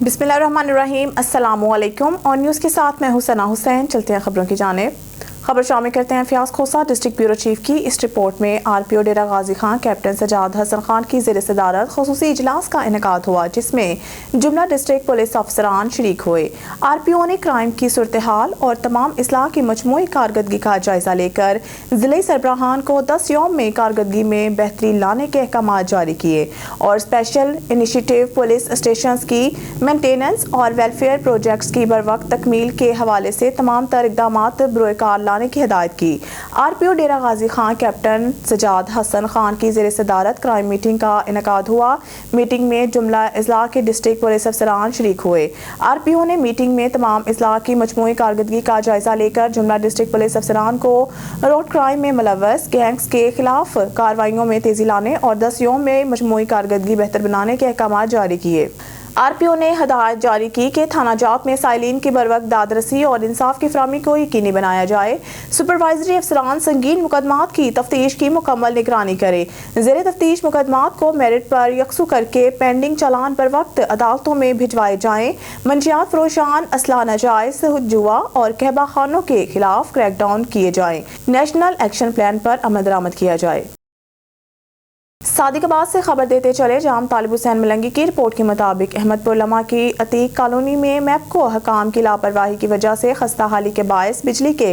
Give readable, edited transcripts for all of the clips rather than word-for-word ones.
बिस्मिल्लाहिर्रहमानिर्रहीम, अस्सलामुअलैकुम। और न्यूज़ के साथ मैं हुसैना हुसैन। चलते हैं खबरों की जानिब। खबर शामिल करते हैं फयाज खोसा डिस्ट्रिक्ट ब्यूरो चीफ की। इस रिपोर्ट में RPO डेरा गाजी खान कैप्टन सजाद हसन खान की ज़ेर सदारत खसूसी इजलास का इनेकाद हुआ, जिसमें जुमला डिस्ट्रिक्ट पुलिस अफसरान शरीक हुए। RPO ने क्राइम की सूरत हाल और तमाम इस्लाह की मजमूई कारकर्दगी का जायजा लेकर ज़िले सरबराहान को 10 यौम में कारकर्दगी में बेहतरी लाने के अहकाम जारी किए और स्पेशल इनिशिएटिव पुलिस स्टेशन की मेंटेनेंस और वेलफेयर प्रोजेक्ट्स की बरवक्त तकमील के हवाले से तमाम तर इक़दामात बरोकार लाने की हिदायत की। RPO डेरा गाजी खान कैप्टन सजाद हसन खान की ज़ेर सदारत क्राइम मीटिंग का इनेकाद हुआ। मीटिंग में जुमला इजला के डिस्ट्रिक्ट पुलिस अफसरान शरीक हुए। RPO ने मीटिंग में तमाम इजला की मजमूई कारकर्दगी का जायजा लेकर जुमला डिस्ट्रिक्ट पुलिस अफसरान को रोड क्राइम में मुलव्वस गैंग्स के खिलाफ कार्रवाइयों में तेजी लाने और 10 यौम में मजमूई कारकर्दगी बेहतर बनाने के अहकाम जारी किए। RPO ने हदायत जारी की कि थाना जात में साइलिन की बरवक्त दादरसी और इंसाफ की फराहमी को यकीनी बनाया जाए। सुपरवाइजरी अफसरान संगीन मुकदमात की तफ्तीश की मुकम्मल निगरानी करे। ज़ेरे तफ्तीश मुकदमात को मेरिट पर यकसू करके पेंडिंग चालान पर वक्त अदालतों में भिजवाए जाएं। मंशियात फरोशान, असला नाजायज जुआ और कहबा खानों के खिलाफ क्रैकडाउन किए जाएं। नेशनल एक्शन प्लान पर अमल दरामद किया जाए। सादिकाबाद से खबर देते चले जाम तालिब हुसैन मलंगी की रिपोर्ट के मुताबिक अहमदपुर लम्हा की अतीक कॉलोनी में मैपको हकाम की लापरवाही की वजह से खस्ता हाली के बायस बिजली के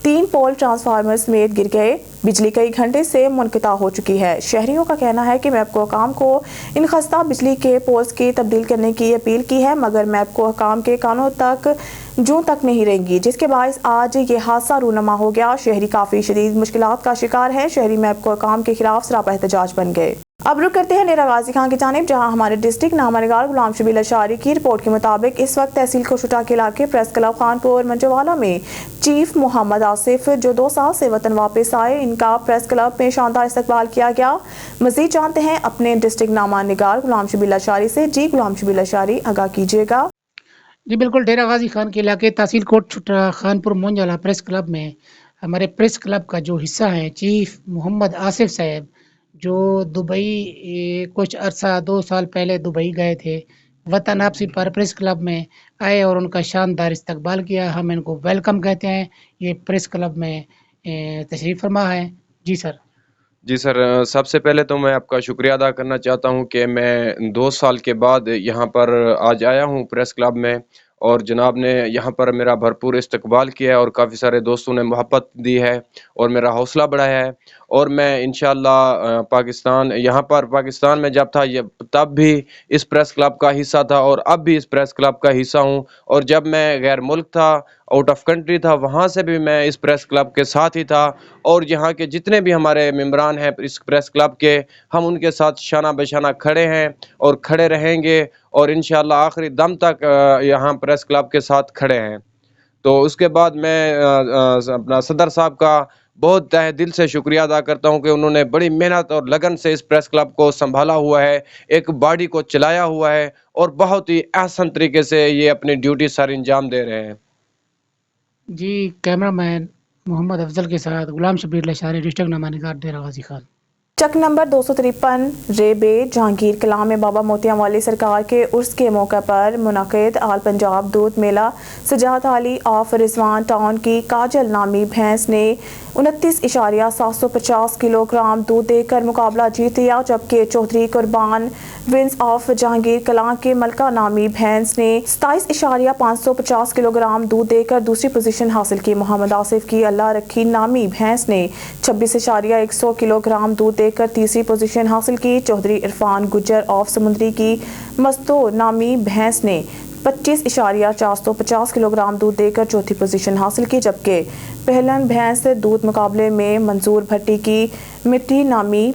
3 पोल ट्रांसफार्मर समेत गिर गए। बिजली कई घंटे से मुनक़ता हो चुकी है। शहरियों का कहना है कि मैपको हकाम को इन खस्ता बिजली के पोल्स की तब्दील करने की अपील की है, मगर मैपको हकाम के कानों तक जूं तक नहीं रहेंगी, जिसके बायस आज ये हादसा रूनमा हो गया। शहरी काफ़ी शदीद मुश्किलात का शिकार है। शहरी मैपको हकाम के खिलाफ सरापा एहतजाज बन गए। अब रुक करते हैं डेरा गाजी खान की जानिब, जहां हमारे डिस्ट्रिक्ट नामानिगार गुलाम शबीर अशारी की रिपोर्ट के मुताबिक इस वक्त तहसील कोशुटा के इलाके प्रेस क्लब खानपुर मंजवाला में चीफ मोहम्मद आसिफ, जो 2 साल से वतन वापस आए, इनका प्रेस क्लब में शानदार इस्तकबाल किया गया। मजीद जानते हैं अपने डिस्ट्रिक्ट नामानिगार गुलाम शबीर अशारी से। जी गुलाम शबीर अशारी, आगाह कीजिएगा। जी बिल्कुल, डेरा गाजी खान के इलाके तहसील कोट छुट्टा खानपुर मंजवाला प्रेस क्लब में हमारे प्रेस क्लब का जो हिस्सा है चीफ मोहम्मद आसिफ साहब, जो दुबई कुछ अरसा 2 साल पहले दुबई गए थे, वतन वापसी पर प्रेस क्लब में आए और उनका शानदार इस्तकबाल किया। हम इनको वेलकम कहते हैं। ये प्रेस क्लब में तशरीफ़ फरमा है। जी सर। जी सर, सबसे पहले तो मैं आपका शुक्रिया अदा करना चाहता हूं कि मैं 2 साल के बाद यहाँ पर आज आया हूं प्रेस क्लब में, और जनाब ने यहाँ पर मेरा भरपूर इस्तकबाल किया है और काफ़ी सारे दोस्तों ने मोहब्बत दी है और मेरा हौसला बढ़ाया है। और मैं इंशाअल्लाह पाकिस्तान में जब था तब भी इस प्रेस क्लब का हिस्सा था और अब भी इस प्रेस क्लब का हिस्सा हूँ। और जब मैं गैर मुल्क था, आउट ऑफ कंट्री था, वहाँ से भी मैं इस प्रेस क्लब के साथ ही था। और यहाँ के जितने भी हमारे मेंबरान हैं इस प्रेस क्लब के, हम उनके साथ शाना बशाना खड़े हैं और खड़े रहेंगे और इंशाअल्लाह आखिरी दम तक यहाँ प्रेस क्लब के साथ खड़े हैं। तो उसके बाद मैं अपना सदर साहब का बहुत तहे दिल से शुक्रिया अदा करता हूँ कि उन्होंने बड़ी मेहनत और लगन से इस प्रेस क्लब को संभाला हुआ है, एक बॉडी को चलाया हुआ है और बहुत ही आसान तरीके से ये अपनी ड्यूटी सर अंजाम दे रहे हैं। जी, कैमरामैन मोहम्मद अफजल के साथ गुलाम शबीर लशारी, डिस्ट्रिक्ट नामानिगार डेरा गाजी खान। चक नंबर 253 रेबे जहांगीर कलां में बाबा मोतियां वाली सरकार के उर्स के मौके पर मुनाकिद आल पंजाब दूध मेला सजाद अली ऑफ रिजवान टाउन की काजल नामी भैंस ने 29.750 किलोग्राम दूध देकर मुकाबला जीत लिया, जबकि चौधरी कुर्बान विंस ऑफ जहांगीर कलां के मलका नामी भैंस ने 27.550 किलोग्राम दूध देकर दूसरी पोजीशन हासिल की। मोहम्मद आसिफ की अल्लाह रखी नामी भैंस ने 26.100 किलोग्राम दूध देकर तीसरी पोजीशन हासिल की। चौधरी इरफान गुज्जर ऑफ समुंदरी की मस्तो नामी भैंस ने 25.450 किलोग्राम दूध देकर चौथी पोजीशन हासिल की, जबकि पहलन भैंस दूध मुकाबले में मंजूर भट्टी की मिट्टी नामी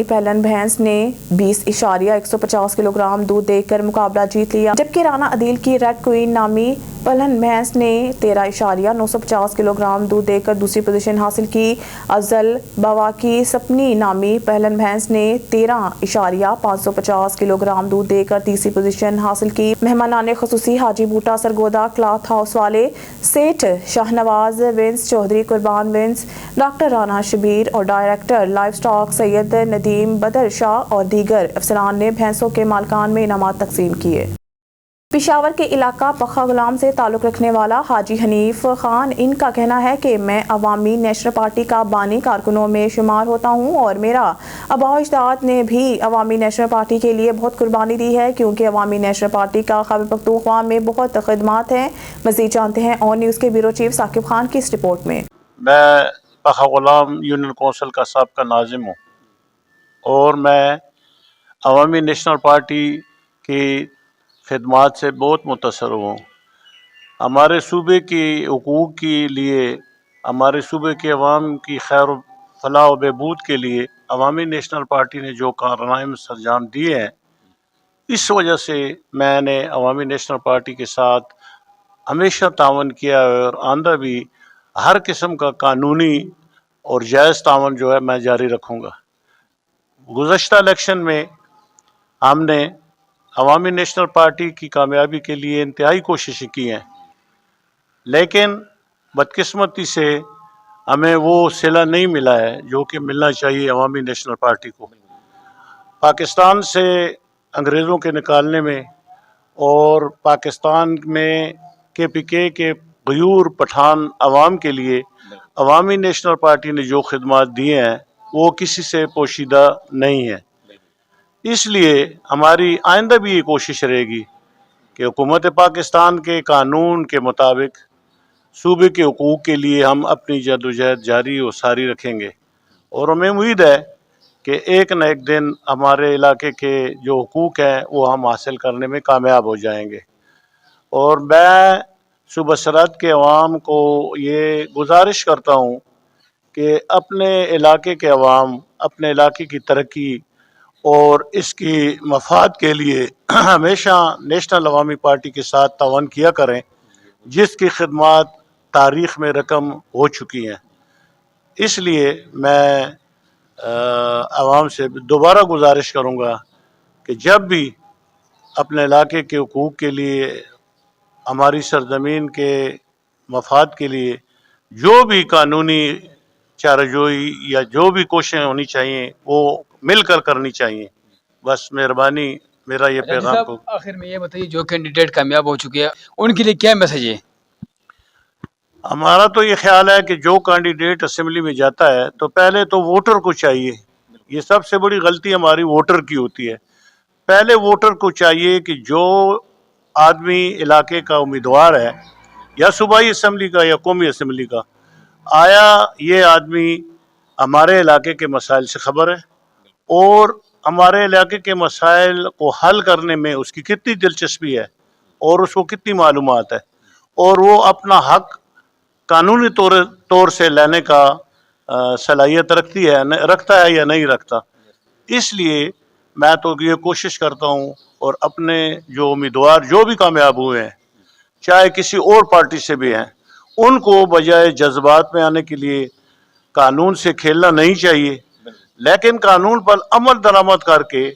पहलन भैंस ने 20.150 किलोग्राम दूध देकर मुकाबला जीत लिया, जबकि राना अदील की रेड क्वीन नामी पहलन भैंस ने 13.950 किलोग्राम दूध देकर दूसरी पोजीशन हासिल की। अफजल बवा की सपनी नामी पहलन भैंस ने 13.550 किलोग्राम दूध देकर तीसरी पोजीशन हासिल की। मेहमानाने खुसूसी हाजी बूटा सरगोदा क्लॉथ हाउस वाले सेठ शाहनवाज विंस, चौधरी कुर्बान विंस, डॉक्टर राना शबीर और director live stock Syed Nadeem बदर शाह और दीगर अफसरान ने भैंसों के मालकान में इनामात तकसीम किए। पिशावर के इलाका पखा गुलाम से ताल्लुक़ रखने वाला हाजी हनीफ खान, इनका कहना है कि मैं अवामी नेशनल पार्टी का बानी कारकुनों में शुमार होता हूँ और मेरा आबा अजदाद ने भी अवामी नेशनल पार्टी के लिए बहुत कुर्बानी दी है, क्योंकि अवामी नेशनल पार्टी का खैबर पख्तूनख्वा में बहुत खिदमात हैं। मज़ीद जानते हैं ऑन न्यूज़ के ब्यूरो चीफ साकिब खान की इस रिपोर्ट में। मैं पखा गुलाम यूनियन कौंसिल का साबका नाजिम हूँ और मैं अवामी नेशनल पार्टी की खिदमात से बहुत मुतासर हूँ। हमारे सूबे की हुकूक के लिए, हमारे सूबे के अवाम की खैर फलाह व बहबूद के लिए अवामी नेशनल पार्टी ने जो कारनामे सरंजाम दिए हैं, इस वजह से मैंने अवामी नेशनल पार्टी के साथ हमेशा तावन किया है और आंदा भी हर किस्म का कानूनी और जायज़ तावन जो है मैं जारी रखूँगा। गुज़श्ता इलेक्शन में हमने अवामी नेशनल पार्टी की कामयाबी के लिए इंतहाई कोशिशें की हैं, लेकिन बदकिस्मती से हमें वो सिला नहीं मिला है जो कि मिलना चाहिए अवामी नेशनल पार्टी को। पाकिस्तान से अंग्रेज़ों के निकालने में और पाकिस्तान में KPK के गयूर पठान अवाम के लिए अवामी नेशनल पार्टी ने जो खिदमात दिए हैं वो किसी से पोशीदा नहीं है। इसलिए हमारी आइंदा भी ये कोशिश रहेगी कि हुकूमत पाकिस्तान के कानून के मुताबिक सूबे के हुकूक के लिए हम अपनी जदोजहद जारी और सारी रखेंगे और हमें उम्मीद है कि एक न एक दिन हमारे इलाके के जो हुकूक हैं वो हम हासिल करने में कामयाब हो जाएंगे। और मैं सूबा सरहद के अवाम को ये गुजारिश करता हूँ कि अपने इलाके के अवाम अपने इलाके की तरक्की और इसकी मफाद के लिए हमेशा नेशनल अवामी पार्टी के साथ तावन किया करें, जिसकी खिदमात तारीख़ में रकम हो चुकी हैं। इसलिए मैं अवाम से दोबारा गुजारिश करूँगा कि जब भी अपने इलाके के हुकूक के लिए, हमारी सरजमीन के मफाद के लिए जो भी कानूनी चाराजोई या जो भी कोशिशें होनी चाहिए वो मिलकर करनी चाहिए। बस मेहरबानी, मेरा ये पैगाम को। आखिर में ये बताइए, जो कैंडिडेट कामयाब हो चुके हैं उनके लिए क्या मैसेज है? हमारा तो ये ख्याल है कि जो कैंडिडेट असेंबली में जाता है तो पहले तो वोटर को चाहिए, ये सबसे बड़ी गलती हमारी वोटर की होती है। पहले वोटर को चाहिए कि जो आदमी इलाके का उम्मीदवार है या सूबाई असेंबली का या कौमी असेंबली का, आया ये आदमी हमारे इलाके के मसाइल से खबर है और हमारे इलाके के मसाइल को हल करने में उसकी कितनी दिलचस्पी है और उसको कितनी मालूमात है और वो अपना हक कानूनी तौर से लेने का सलाहियत रखता है या नहीं रखता। इसलिए मैं तो ये कोशिश करता हूँ और अपने जो उम्मीदवार जो भी कामयाब हुए हैं, चाहे किसी और पार्टी से भी हैं, उनको बजाय जज्बात में आने के लिए कानून से खेलना नहीं चाहिए, लेकिन कानून पर अमल दरामद करके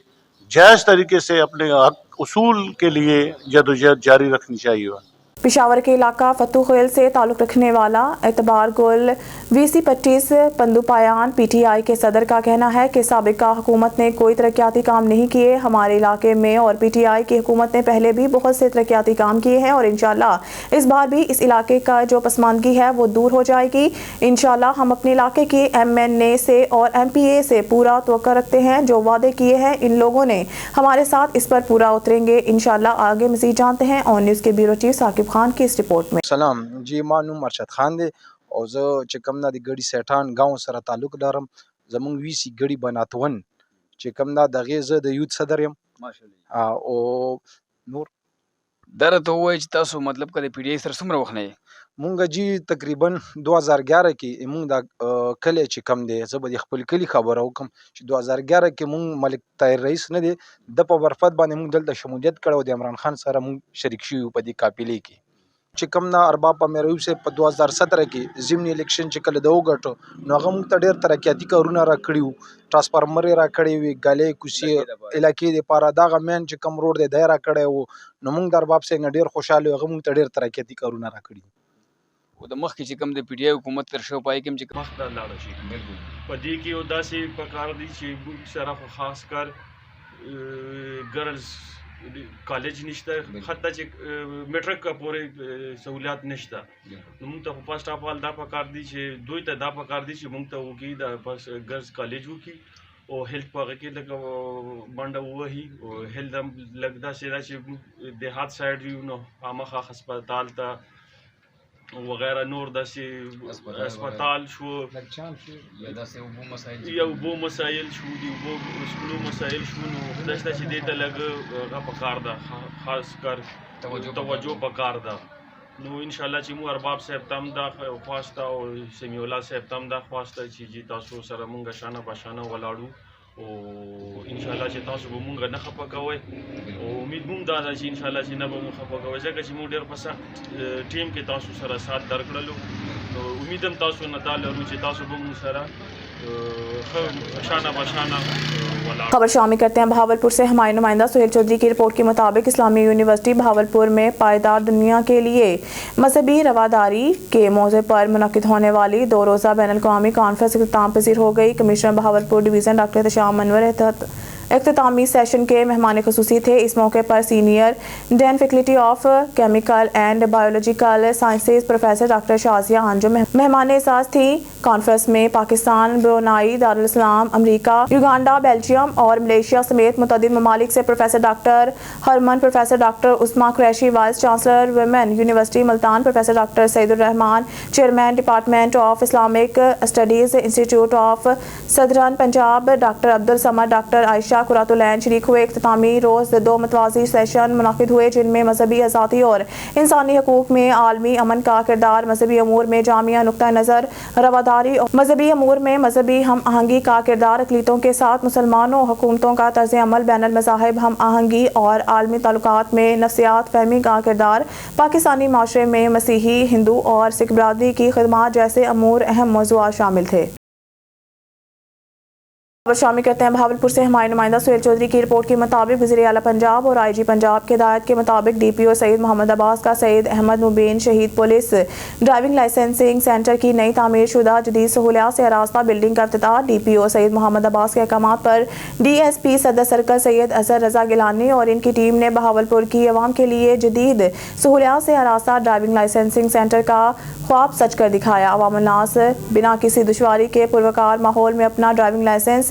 जायज़ तरीके से अपने हक उसूल के लिए जदोजहद जारी रखनी चाहिए। पिशावर के इलाका फतूखेल से ताल्लुक़ रखने वाला एतबार गुल VC25 पंदुपायान PTI के सदर का कहना है कि साबिका हुकूमत ने कोई तरक्याती काम नहीं किए हमारे इलाके में और PTI की हुकूमत ने पहले भी बहुत से तरक्याती काम किए हैं और इंशाल्लाह इस बार भी इस इलाके का जो पसमानदगी है वो दूर हो जाएगी। इंशाल्लाह हम अपने इलाके के MNA से और MPA से पूरा तवक्को रखते हैं, जो वादे किए हैं इन लोगों ने हमारे साथ इस पर पूरा उतरेंगे इंशाल्लाह। आगे मज़ीद जानते हैं ऑन न्यूज़ के ब्यूरो चीफ साकिब खान की इस रिपोर्ट में। सलाम जी, मानूम अरशद खान दे और ज चिकमना दी गड़ी सेठान गांव सर ताल्लुक लरम जमुंग VC गड़ी बनातवन चिकमना दगे ज द यूथ सदर यम माशाल्लाह ओ नूर दर तो वो तासु मतलब कदे PTI सर सुमर वखने मुंगा जी तकरीबन 2011 की मुंग दा कले चिकम दे जब द खपल कली खबर हुकम 2011 के मुंग मलिक ताहिर रईस ने दे द पवरफत बाने मुंग दल द शमूलियत कड़ो दे इमरान खान सर मुंग शरीक शी उपदी कापिले की चिकमना अरबाब पर मेरे से 2017 की जिमनी इलेक्शन चिकल दो गटो नगम तडेर तरक्याती करुना रखड़ियो ट्रांसफार्मर रखड़ी हुई गले कुसी इलाके दे पारा दागा मैन चिकम रोड दे दायरा कड़े वो नमुंग दरबाब से डेर खुशहाल गमुंग तडेर तरक्याती करुना रखड़ी او د مخکې چې کوم د پی ډی آی حکومت تر شو پای کې چې مخ ته لاړ شي په دې کې یو داسې پکار دي چې موږ سره خو خاص کر ګرلز کالج نشته حتی چې میټرک کا پورې سہولیات نشته نو موږ ته فرسٹ اف آل دا پکار دي چې دوی ته دا پکار دي چې موږ ته وکړي دا بس ګرلز کالج وکړي او هیلث په هغه کې لکه منډه ووهي او هیلث لږ داسې دا چې دیهات سایډ وي نو خامخا هسپتال ته وغیرہ نور داسې اسپتال شو یا اوبو مسایل شو دی اوبو سکولو مسایل شو نو خدای شته چې دې ته لږ هغه پکار ده خاص کر توجه پکار ده نو انشاءالله چې مو ارباب صاحب تم دا خواسته او سمیع الله صاحب تم دا خواسته چې جی تاسو سره مونږ شانه بشانه ولاړو او انشاءالله چې تاسو به مونږ نه خفه کوئ او امید مونږ دا ده چې انشاءالله چې نه به مونږ خفه کوئ ځکه چې مونږ ډېر په سخت ټیم کې تاسو سره سات درکړلو نو امید هم تاسو نه دا لرو چې تاسو به مونږ سره خبر شامل کرتے ہیں بہاولپور سے ہمارے نمائندہ سہیل چودھری کی رپورٹ کے مطابق اسلامیہ یونیورسٹی بہاولپور میں پائیدار دنیا کے لیے مذہبی رواداری کے موضوع پر منعقد ہونے والی 2 روزہ بین الاقوامی کانفرنس اختتام پذیر ہو گئی۔ Commissioner Bahawalpur division doctor Ehtesham Anwar اختتامی سیشن کے مہمان خصوصی تھے۔ اس موقع پر senior dean faculty of chemical and biological sciences professor doctor Shazia Anjum مہمان اعزاز تھی۔ کانفرنس میں پاکستان، برونائی، دارالاسلام، امریکہ، یوگانڈا، بیلجیم اور ملیشیا سمیت متعدد ممالک سے professor doctor Herman, professor doctor Usman Qureshi, vice chancellor women university Multan, professor doctor Saeed Alrehman, chairman department of Islamic studies institute of southern Punjab, doctor Abdussamad, doctor Ayesha Qurat ul Ain شریک ہوئے۔ اختتامی روز 2 متوازی سیشن منعقد ہوئے جن میں مذہبی آزادی اور انسانی حقوق میں عالمی امن کا کردار، مذہبی امور میں جامعہ نقطہ نظر رواداری اور مذہبی امور میں مذہبی ہم آہنگی کا کردار، اقلیتوں کے ساتھ مسلمانوں، حکومتوں کا طرز عمل، بین المذاہب ہم آہنگی اور عالمی تعلقات میں نفسیات فہمی کا کردار، پاکستانی معاشرے میں مسیحی، ہندو اور سکھ برادری کی خدمات جیسے امور اہم موضوعات شامل تھے۔ خبر شامل کرتے ہیں بہاولپور سے ہمارے نمائندہ سہیل چودھری کی رپورٹ کے مطابق وزیر اعلیٰ پنجاب اور آئی جی پنجاب کی ہدایت کے مطابق ڈی پی او سید محمد عباس کا سید احمد مبین شہید پولیس ڈرائیونگ لائسنسنگ سینٹر کی نئی تعمیر شدہ جدید سہولیات سے آراستہ بلڈنگ کا افتتاح۔ ڈی پی او سید محمد عباس کے احکامات پر ڈی ایس پی صدر سرکل سید اظہر رضا گیلانی اور ان کی ٹیم نے بہاولپور کی عوام کے لیے جدید سہولیات سے آراستہ ڈرائیونگ لائسنسنگ سینٹر کا خواب سچ کر دکھایا۔ عوام الناس بنا کسی دشواری کے پروکار ماحول میں اپنا ڈرائیونگ لائسنس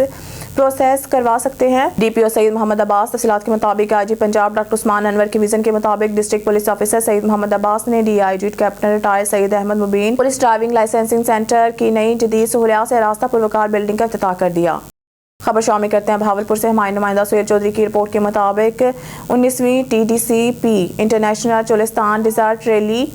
پروسیس کروا سکتے ہیں۔ ڈی پی او سید محمد عباس تفصیلات کے مطابق آئی جی پنجاب ڈاکٹر عثمان انور کی ویژن کے مطابق district police officer Syed Muhammad Abbas نے D I G captain retire Syed Ahmed Mubeen police driving licensing centre کی نئی جدید سہولیات سے آراستہ پروکار بلڈنگ کا افتتاح کر دیا۔ خبر شامل کرتے ہیں بہاولپور سے ہمارے نمائندہ سہیل چودھری کی رپورٹ کے مطابق 19ویں T D C P international Cholistan desert rally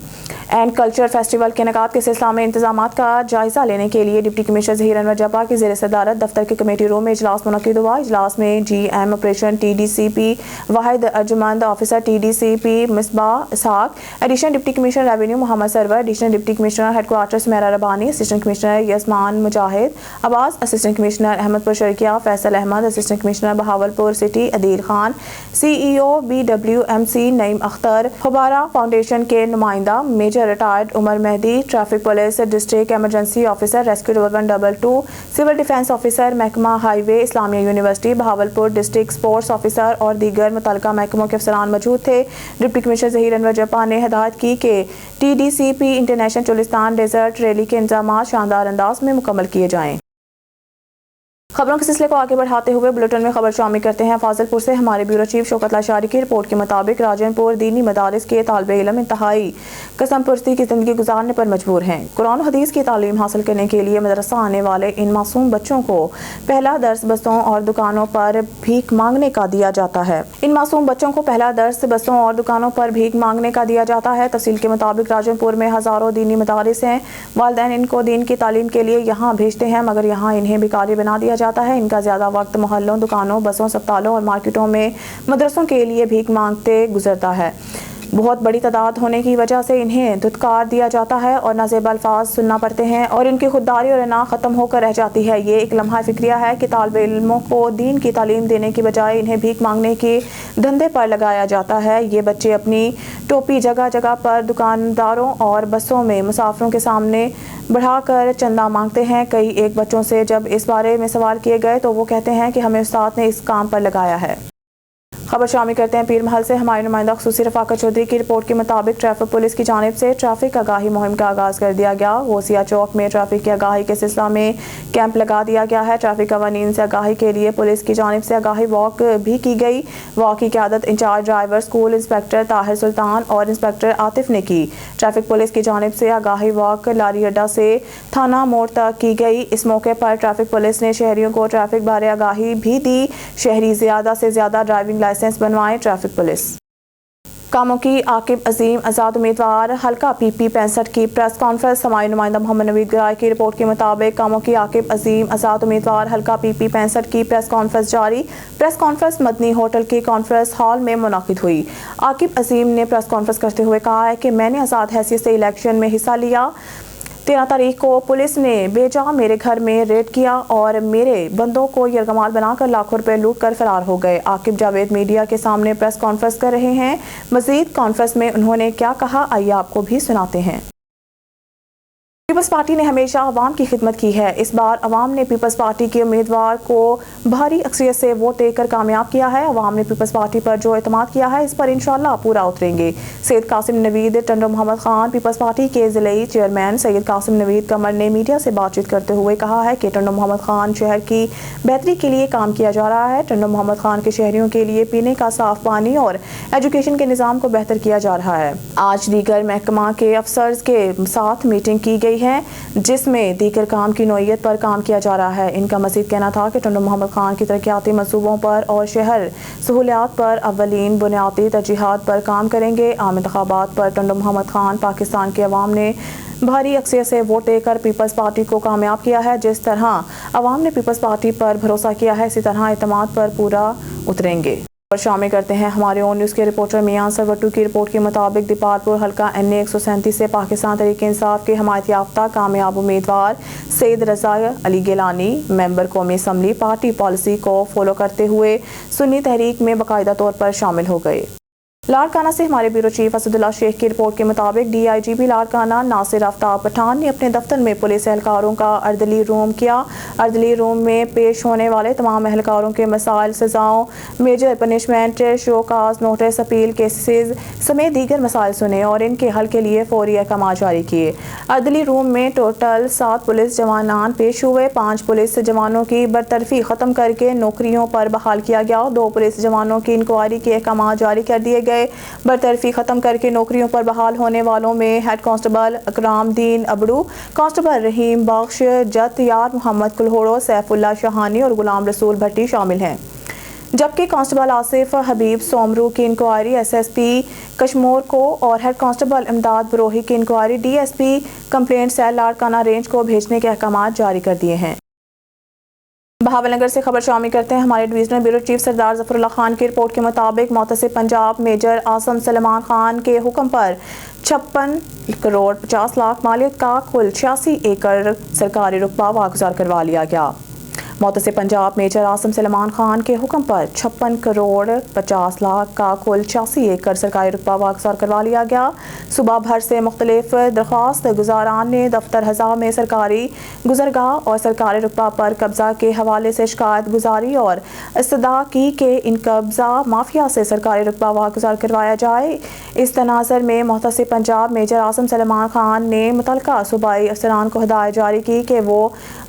and culture festival کے انعقاد کے سلسلہ میں انتظامات کا جائزہ لینے کے لیے ڈپٹی کمشنر ظہیر انور جپا کی زیر صدارت دفتر کے کمیٹی روم میں اجلاس منعقد ہوا۔ اجلاس میں G M operation T D C P Wahid Arjmand, officer T D C P Misbah Ishaq, additional deputy commissioner revenue Muhammad Sarwar, additional deputy commissioner headquarters Meera Rabbani, assistant commissioner Yasman Mujahid Abbas, assistant commissioner Ahmedpur Sharqia Faisal Ahmed, assistant commissioner Bahawalpur city Adeel Khan, C E O B W M C Naeem Akhtar, Khubara foundation کے نمائندہ major retired Umar Mehdi, traffic police district emergency officer rescue 1122، civil defence officer محکمہ highway Islamia university Bahawalpur, district sports officer اور دیگر متعلقہ محکموں کے افسران موجود تھے۔ ڈپٹی کمشنر ظہیر انور جپا نے ہدایت کی کہ T D C P international Cholistan desert rally کے انتظامات شاندار انداز میں مکمل کیے جائیں۔ خبروں کے سلسلے کو آگے بڑھاتے ہوئے بلیٹن میں خبر شامل کرتے ہیں فاضل پور سے ہمارے بیورو چیف شوکت لاشاری کی رپورٹ کے مطابق راجن پور دینی مدارس کے طالب علم انتہائی قسم پرستی کی زندگی گزارنے پر مجبور ہیں۔ قرآن و حدیث کی تعلیم حاصل کرنے کے لیے مدرسہ آنے والے ان معصوم بچوں کو پہلا درس بسوں اور دکانوں پر بھیک مانگنے کا دیا جاتا ہے۔ ان معصوم بچوں کو پہلا درس بسوں اور دکانوں پر بھیک مانگنے کا دیا جاتا ہے۔ تفصیل کے مطابق راجن پور میں ہزاروں دینی مدارس ہیں۔ والدین ان کو دین کی تعلیم کے لیے یہاں بھیجتے ہیں مگر یہاں انہیں بھکاری بنا دیا جاتا ہے۔ ان کا زیادہ وقت محلوں، دکانوں، بسوں، اسپتالوں اور مارکیٹوں میں مدرسوں کے لیے بھیک مانگتے گزرتا ہے۔ बहुत बड़ी तादाद होने की वजह से इन्हें धुतकार दिया जाता है और नाज़ेब अल्फाज सुनना पड़ते हैं और इनकी खुददारी और अना ख़त्म होकर रह जाती है। ये एक लम्हा फिक्रिया है कि तालिब इल्मों को दीन की तालीम देने की बजाय इन्हें भीख मांगने के धंधे पर लगाया जाता है। ये बच्चे अपनी टोपी जगह जगह पर दुकानदारों और बसों में मुसाफिरों के सामने बढ़ाकर चंदा मांगते हैं। कई एक बच्चों से जब इस बारे में सवाल किए गए तो वो कहते हैं कि हमें उस्ताद ने इस काम पर लगाया है। खबर शामिल करते हैं पीर महल से। हमारे नुमाइंदा खुसूसी रफाकत चौधरी की रिपोर्ट के मुताबिक ट्रैफिक पुलिस की जानिब से ट्रैफिक आगाही मुहिम का आगाज़ कर दिया गया। गोसिया चौक में ट्रैफिक की आगाही के सिलसिला में कैंप लगा दिया गया है। ट्रैफिक कवानीन से आगाही के लिए पुलिस की जानिब से आगाही वॉक भी की गई। वॉक की क़यादत in charge driver school inspector Tahir Sultan और इंस्पेक्टर आतिफ ने की। ट्रैफिक पुलिस की जानिब से आगाही वॉक लारी अड्डा से थाना मोड़ तक की गई। इस मौके पर ट्रैफिक पुलिस ने शहरियों को ट्रैफिक बारे आगाही भी दी। शहरी ज़्यादा से ज़्यादा ड्राइविंग लाइसेंस बनवाएं। ट्रैफिक पुलिस कामों की आकिब अजीम आज़ाद उम्मीदवार हल्का PP 65 की प्रेस कॉन्फ्रेंस। हमारे नुमाइंदा मोहम्मद नवीद गराय की रिपोर्ट के मुताबिक कामों की आकिब अजीम आज़ाद उम्मीदवार हल्का PP 65 की प्रेस कॉन्फ्रेंस जारी। प्रेस कॉन्फ्रेंस मदनी होटल के कॉन्फ्रेंस हॉल में मुनाकिद हुई। आकिब अजीम ने प्रेस कॉन्फ्रेंस करते हुए कहा है कि मैंने आज़ाद हैसियत से इलेक्शन में हिस्सा लिया। 13 तारीख को पुलिस ने बेजा मेरे घर में रेड किया और मेरे बंदों को यरगमाल बनाकर लाखों रुपए लूट कर फरार हो गए। आकिब जावेद मीडिया के सामने प्रेस कॉन्फ्रेंस कर रहे हैं। मजीद कॉन्फ्रेंस में उन्होंने क्या कहा आइए आपको भी सुनाते हैं। पीपल्स पार्टी ने हमेशा अवाम की खिदमत की है। इस बार अवाम ने पीपल्स पार्टी के उम्मीदवार को भारी अक्सरियत से वोट देकर कामयाब किया है। अवाम ने पीपल्स पार्टी पर जो एतमाद किया है इस पर इंशाअल्लाह पूरा उतरेंगे। सैयद कासिम नवीद टंडो मोहम्मद खान पीपल्स पार्टी के ज़िले चेयरमैन सैयद कासिम नवीद कमर ने मीडिया से बातचीत करते हुए कहा है कि टंडो मोहम्मद खान शहर की बेहतरी के लिए काम किया जा रहा है। टंडो मोहम्मद खान के शहरियों के लिए पीने का साफ पानी और एजुकेशन के निज़ाम को बेहतर किया जा रहा है। आज दीगर महकमा के अफसर्स के साथ मीटिंग की गई है जिसमें दीगर काम की नौइयत पर काम किया जा रहा है। इनका मज़ीद कहना था कि टंडो मोहम्मद खान की तरक्याती मंसूबों पर और शहर सहूलियात पर अव्वलीन बुनियादी तरजीहात पर काम करेंगे। आम इंतखाबात पर टंडो मोहम्मद खान पाकिस्तान के अवाम ने भारी अक्सरियत से वोट देकर पीपल्स पार्टी को कामयाब किया है। जिस तरह अवाम ने पीपल्स पार्टी पर भरोसा किया है इसी तरह एतमाद पर पूरा उतरेंगे। और शामिल करते हैं हमारे ओन न्यूज़ के रिपोर्टर मियां सरवटू की रिपोर्ट के मुताबिक दीपालपुर हल्का NA 137 से पाकिस्तान तहरीक इंसाफ के हमायत याफ्ता कामयाब उम्मीदवार सैयद रज़ा अली गिलानी मेंबर कौमी असम्बली पार्टी पॉलिसी को फॉलो करते हुए सुन्नी तहरीक में बाकायदा तौर पर शामिल हो गए। लाड़काना से हमारे ब्यूरो चीफ असदुल्ला शेख की रिपोर्ट के मुताबिक DIGP लाड़काना नासिर आफ्ताब पठान ने अपने दफ्तर में पुलिस एहलकारों का अर्दली रूम किया। अर्दली रूम में पेश होने वाले तमाम एहलकारों के मसाइल सजाओं major punishment show cause notice appeal cases समेत दीगर मसाइल सुने और इनके हल के लिए फौरी अहकाम जारी किए। अर्दली रूम में टोटल 7 पुलिस जवानान पेश हुए। 5 पुलिस जवानों की बरतरफी ख़त्म करके नौकरियों पर बहाल किया गया। 2 पुलिस जवानों की इंक्वायरी के अहकाम जारी कर दिए गए। बरतरफी खत्म करके नौकरियों पर बहाल होने वालों में हेड कांस्टेबल अकराम दीन अबड़ू, कांस्टेबल रहीम बख्श, जत यार मोहम्मद कुल्होड़ो, सैफुल्ला शाहानी और गुलाम रसूल भट्टी शामिल हैं। जबकि कांस्टेबल आसिफ हबीब सोमरू की इंक्वायरी SSP कश्मोर को और हेड कांस्टेबल इमदाद बरोही की inquiry DSP complaint cell Larkana range को भेजने के अहकाम जारी कर दिए हैं। बहावलनगर से खबर शामिल करते हैं हमारे डिवीजनल ब्यूरो चीफ सरदार ज़फरुल्लाह खान की रिपोर्ट के मुताबिक मुतसिब पंजाब मेजर आसम सलमान खान के हुक्म पर 56 करोड़ 50 लाख मालियत का कुल 86 एकड़ सरकारी रुकबा वागुजार करवा लिया गया। मुतसिब पंजाब मेजर आसम सलमान खान के हुक्म पर 56 करोड़ 50 लाख का कुल 86 एकड़ सरकारी रुकबा वागुजार करवा लिया गया। सुबह भर से मुख्तलिफ दरख्वास्त गुजारान ने दफ्तर हज़ा में सरकारी गुजरगाह और सरकारी रुकबा पर कब्जा के हवाले से शिकायत गुजारी और इस्तदा की कि इन कब्जा माफिया से सरकारी रुकबा वागुजार करवाया जाए। इस तनाज़र में मुतसिब पंजाब मेजर आसम सलमान खान ने मुतलका सूबाई अफसरान को हिदायत जारी की कि वो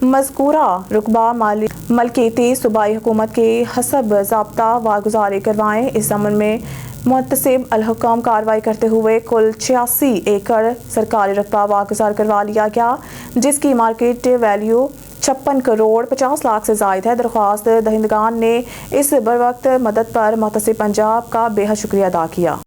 मज़कूरा रुकबा मलकीती सूबाई हुकूमत की हसब ज़ाब्ता वागुजारी करवाएं। इस अमल में मुतसिब अलहुकम कार्रवाई करते हुए कुल 86 एकड़ सरकारी रकबा वागुजार करवा लिया गया, जिसकी मार्केट वैल्यू 56 करोड़ 50 लाख से ज़ायद है। दरख्वास्त दहिंदगान ने इस बरवक्त मदद पर मुतसिब पंजाब का बेहद शुक्रिया अदा किया।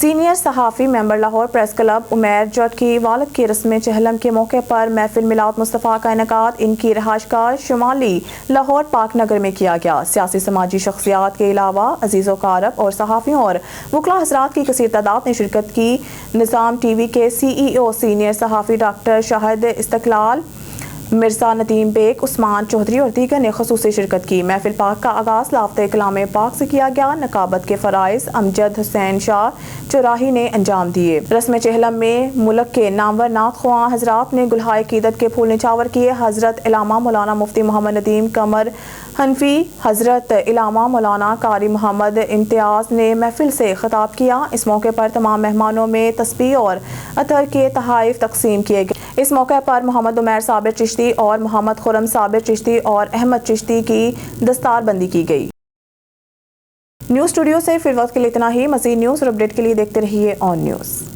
सीनियर सहाफ़ी member Lahore press club Umair Jutt की वालद की रस्म चहलम के मौके पर महफिल मिलाद मुस्तफ़ा का इनेकाद इनकी रहायशगाह शुमाली लाहौर पाक नगर में किया गया। सियासी समाजी शख्सियात के अलावा अजीज़ो कारब और सहाफ़ियों और वकला हज़रात की कसीर तादाद ने शिरकत की। निज़ाम टीवी के CEO सीनियर सहाफ़ी डॉक्टर शाहिद इस्तकलाल, मिर्ज़ा नदीम बेग, उस्मान चौधरी और दीगर ने खसूसी शिरकत की। महफिल पाक का आगाज़ लाफ्ते कलाम पाक से किया गया। नकाबत के फ़राइज़ अमजद हुसैन शाह चौराही ने अंजाम दिए। रस्म चहलम में मुल्क के नामवर नात ख्वां हज़रात ने गुलहाए क़ीदत के फूल निछावर किए। हज़रत इलामा मौलाना मुफ्ती मोहम्मद नदीम कमर हनफी, हज़रत इलामा मौलाना कारी मोहम्मद इम्तियाज़ ने महफिल से खिताब किया। इस मौके पर तमाम मेहमानों में तस्बीह और अतर के तहाइफ तकसीम किए गए। इस मौके पर मोहम्मद उमैर साबिर चिश्ती और मोहम्मद खुरम साबिर चिश्ती और अहमद चिश्ती की दस्तारबंदी की गई। न्यूज़ स्टूडियो से फिर वक्त के लिए इतना ही। मज़ीद न्यूज़ और अपडेट के लिए देखते रहिए ऑन न्यूज़।